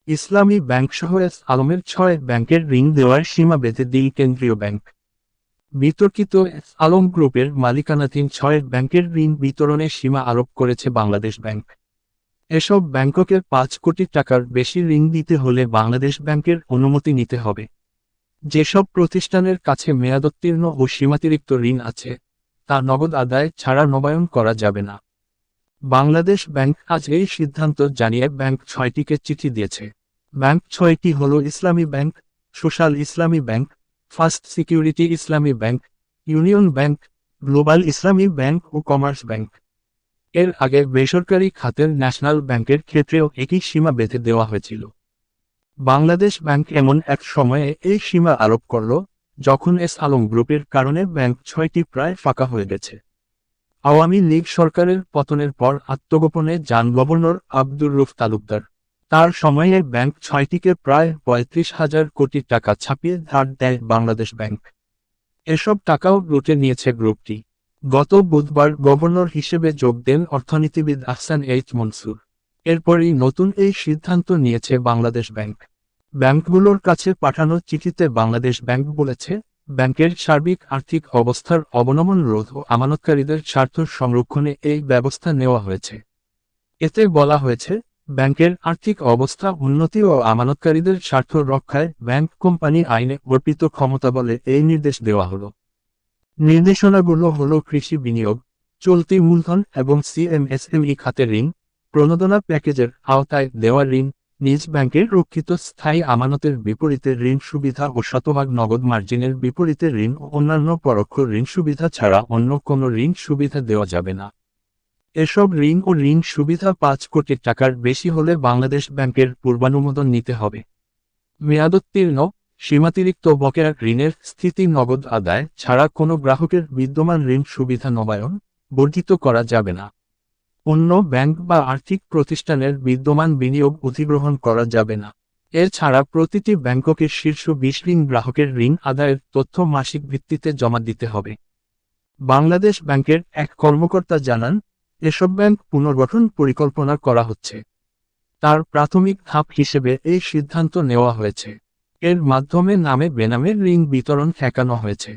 ইসলামী ব্যাংকসহ S আলমের 6 ব্যাংকের ঋণ দেওয়ার সীমা বেঁধে দিল কেন্দ্রীয় ব্যাংক। বিতর্কিত এস আলম গ্রুপের মালিকানাধীন 6 ব্যাংকের ঋণ বিতরণের সীমা আরোপ করেছে বাংলাদেশ ব্যাংক। এসব ব্যাংককে 5 কোটি টাকার বেশি ঋণ দিতে হলে বাংলাদেশ ব্যাংকের অনুমতি নিতে হবে। যেসব প্রতিষ্ঠানের কাছে মেয়াদোত্তীর্ণ ও সীমাতিরিক্ত ঋণ আছে, তা নগদ আদায় ছাড়া নবায়ন করা যাবে না। বাংলাদেশ ব্যাংক আজ এই সিদ্ধান্ত জানিয়ে ব্যাংক 6টিকে চিঠি দিয়েছে। ব্যাংক 6টি হল ইসলামী ব্যাংক, সোশ্যাল ইসলামী ব্যাংক, ফার্স্ট সিকিউরিটি ইসলামী ব্যাংক, ইউনিয়ন ব্যাংক, গ্লোবাল ইসলামী ব্যাংক ও কমার্স ব্যাংক। এর আগে বেসরকারি খাতের ন্যাশনাল ব্যাংকের ক্ষেত্রেও একই সীমা বেঁধে দেওয়া হয়েছিল। বাংলাদেশ ব্যাংক এমন এক সময়ে এই সীমা আরোপ করল, যখন এস আলম গ্রুপের কারণে ব্যাংক 6টি প্রায় ফাঁকা হয়ে গেছে। আওয়ামী লীগ সরকারের পতনের পর আত্মগোপনে যান গভর্নর আব্দুর রউফ তালুকদার। তার সময়ে ব্যাংক 6টিকে প্রায় 35,000 কোটি টাকা ছাপিয়ে ধার দেয় বাংলাদেশ ব্যাংক। এসব টাকাও লুটে নিয়েছে গ্রুপটি। গত বুধবার গভর্নর হিসেবে যোগ দেন অর্থনীতিবিদ আহসান এইচ মনসুর। এরপরই নতুন এই সিদ্ধান্ত নিয়েছে বাংলাদেশ ব্যাংক। ব্যাংকগুলোর কাছে পাঠানো চিঠিতে বাংলাদেশ ব্যাংক বলেছে, ব্যাংকের সার্বিক আর্থিক অবস্থার অবনমন রোধ ও আমানতকারীদের স্বার্থ সংরক্ষণে এই ব্যবস্থা নেওয়া হয়েছে। এতে বলা হয়েছে, ব্যাংকের আর্থিক অবস্থা উন্নতি ও আমানতকারীদের স্বার্থ রক্ষায় ব্যাংক কোম্পানি আইনে অর্পিত ক্ষমতাবলে এই নির্দেশ দেওয়া হলো। নির্দেশনাগুলো হল কৃষি বিনিয়োগ, চলতি মূলধন এবং সিএমএসএমই খাতে ঋণ, প্রণোদনা প্যাকেজের আওতায় দেওয়া ঋণ, নিজ ব্যাংকের রক্ষিত স্থায়ী আমানতের বিপরীতে ঋণ সুবিধা ও শতভাগ নগদ মার্জিনের বিপরীতে ঋণ ও অন্যান্য পরোক্ষ ঋণ সুবিধা ছাড়া অন্য কোনো ঋণ সুবিধা দেওয়া যাবে না। এসব ঋণ ও ঋণ সুবিধা 5 কোটি টাকার বেশি হলে বাংলাদেশ ব্যাংকের পূর্বানুমোদন নিতে হবে। মেয়াদোত্তীর্ণ, সীমাতিরিক্ত বকেয়া ঋণের স্থিতি নগদ আদায় ছাড়া কোনো গ্রাহকের বিদ্যমান ঋণ সুবিধা নবায়ন, বর্ধিত করা যাবে না। অন্য ব্যাংক বা আর্থিক প্রতিষ্ঠানের বিদ্যমান বিনিয়োগ অধিগ্রহণ করা যাবে না। এছাড়া প্রতিটি ব্যাংককে শীর্ষ 20 ঋণ গ্রাহকের ঋণ আদায়ের তথ্য মাসিক ভিত্তিতে জমা দিতে হবে। বাংলাদেশ ব্যাংকের এক কর্মকর্তা জানান, এসব ব্যাংক পুনর্গঠন পরিকল্পনা করা হচ্ছে। তার প্রাথমিক ধাপ হিসেবে এই সিদ্ধান্ত নেওয়া হয়েছে। এর মাধ্যমে নামে বেনামে ঋণ বিতরণ ঠেকানো হয়েছে।